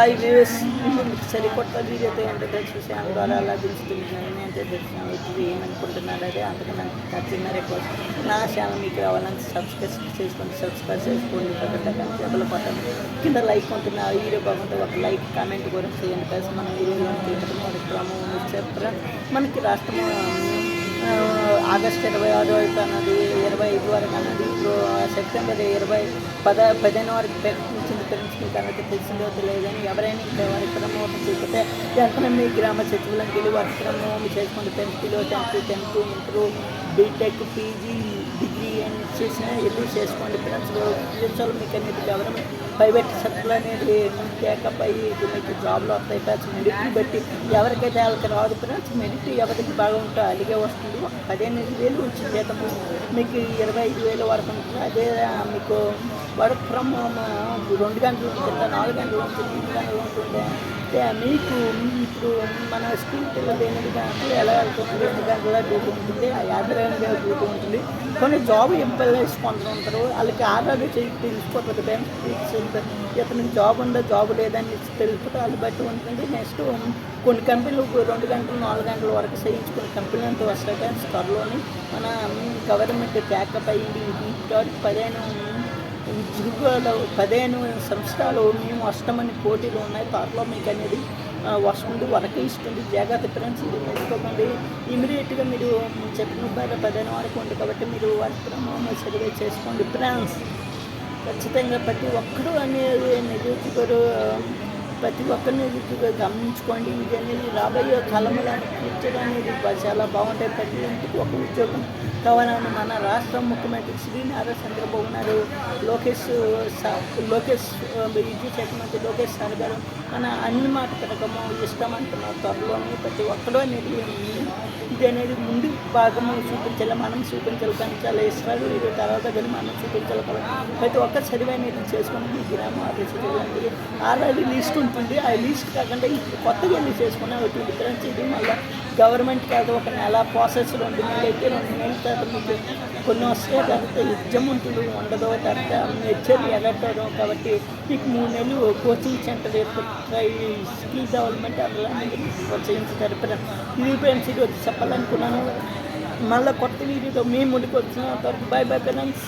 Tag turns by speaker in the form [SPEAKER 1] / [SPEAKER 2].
[SPEAKER 1] ఈ వ్యూస్ మీకు సరికొత్త వీడియోతో ఎంటర్టైన్ చూసాను ద్వారా లభిస్తుంది. నేను దర్శనం అవుతుంది ఏమనుకుంటున్నాడు అదే అంతకన్నా నా చిన్న రిక్వెస్ట్. నా ఛానల్ మీకు రావాలని సబ్స్క్రైబ్ చేసుకోండి. పక్కన జబ్బలు పట్టండి, కింద లైక్ ఉంటుంది. ఆ వీడియో బాగుంటే ఒక లైక్ కామెంట్ కూడా చేయండి. కలిసి మనం వీడియోలో చెప్పరా మనకి రాష్ట్రం ఆగస్టు 26 అన్నది 25 వరకు అన్నది ఇప్పుడు సెప్టెంబర్ 15 వరకు ప్రకటించింది. ఫ్రెండ్స్ మీకు అన్నది తెలిసిందో తెలియదని ఎవరైనా ఇంకా వర్క్ ఫ్రమ్ హోమ్ చేయకపోతే వెంటనే మీ గ్రామ సచివులకు వెళ్ళి వర్క్ ఫ్రమ్ హోమ్ చేసుకోండి. 10th inter BTech PG degree అని చేసిన వెళ్ళి చేసుకోండి. ఫ్రెండ్స్లో మీకు అనేది గవర్నమెంట్ ప్రైవేట్ సెక్టర్ అనేది టేకప్ అయ్యి మీకు జాబ్లో వస్తాయి. ఫ్రెండ్స్ మెరిట్ని బట్టి ఎవరికైతే వాళ్ళకి రాదు. ఫ్రెండ్స్ మెరిట్ ఎవరికి బాగా ఉంటే అలాగే వస్తుంది. 15,000 వచ్చి జీతము మీకు 25,000 వరకు ఉంటుంది. అదే మీకు వర్క్ ఫ్రమ్ హోమ్ 2 గంటలు ఉంటుందా, 4 గంటలు ఉంటుంది, 3 గంటలు ఉంటుండే. మీకు ఇప్పుడు మన స్కూల్ పిల్లలు 8 గంటలు ఎలా వెళ్తున్నారు, 8 గంటల డ్యూటీ ఉంటుంది, 50 గంటల డ్యూటీ ఉంటుంది. కొన్ని జాబ్ ఎంప్లాయీస్ కొందరు ఉంటారు, వాళ్ళకి ఆర్డర్ తెలిసిపోతుంది. ఇతనికి జాబ్ ఉందా జాబ్ లేదని తెలిసిపోతే వాళ్ళు బట్టి ఉంటుంది. నెక్స్ట్ కొన్ని కంపెనీలు 2 గంటలు 4 గంటల వరకు చేయించుకునే కంపెనీలు అంతా వస్తాయి. ఫ్రెండ్స్ త్వరలోని మన గవర్నమెంట్ ప్యాకప్ అయ్యింది. 15 సంవత్సరాలు మేము వస్తామని పోటీలు ఉన్నాయి. త్వరలో మీకు అనేది వస్తుంది, వరకు ఇస్తుంది. జాగ్రత్త ఫ్రెండ్స్, ఇది మర్చిపోకండి. ఇమీడియట్గా మీరు చెప్పిన 15 వరకు ఉంది కాబట్టి మీరు వర్క్ ఫ్రమ్ హోమ్ సర్వే చేసుకోండి. ఫ్రెండ్స్ ఖచ్చితంగా ప్రతి ఒక్కరూ అనేది నిరుద్యోగులు ప్రతి ఒక్కరిని గమనించుకోండి. ఇది అనేది రాబోయే కాలంలో ఫ్యూచర్ అనేది చాలా బాగుంటాయి. ప్రతి ఇంటికి ఒక ఉద్యోగం కావాలని మన రాష్ట్ర ముఖ్యమంత్రి శ్రీ నారా చంద్రబాబు నాయుడు లోకేష్ విద్యుత్ శాఖ మంత్రి లోకేష్ సార్ గారు మన అన్ని మాట పథకము ఇష్టమంటున్నారు. త్వరలోనే ప్రతి ఒక్కరూ అనేది ఇది అనేది ముందు భాగము చూపించాలి, మనం చూపించాలి. కానీ చాలా ఇష్టం ఇది తర్వాత కానీ మనం చూపించాలి. కాబట్టి ప్రతి ఒక్క చదివి అనేది చేసుకుని మీ గ్రామ ఆఫీసుకి ఆల్రెడీ లిస్ట్ ఉంటుంది. ఆ లిస్ట్ కాకుండా కొత్తగా వెళ్ళి చేసుకుని అవుతుంది. డిఫరెన్స్ ఇది మళ్ళీ గవర్నమెంట్ కాదు ఒక నెల ప్రాసెస్ 2 నెలలు అయితే 2 నెలల తర్వాత మీకు కొన్ని వస్తే తర్వాత ఎగ్జామ్ ఉంటుంది ఉండదు. తర్వాత హెచ్ఆర్ అలర్ట్ అవ్వడం కాబట్టి మీకు 3 నెలలు కోచింగ్ సెంటర్ ఏర్పడతాయి. స్కిల్ డెవలప్మెంట్ అలాంటి ప్రోత్సహించుతారు. ఇది ఫ్రెండ్స్ ఇది వచ్చి చెప్పాలనుకున్నాను. మళ్ళీ కొత్త వీడియోతో మీ ముందుకు వచ్చిన వరకు బై ఫ్రెండ్స్.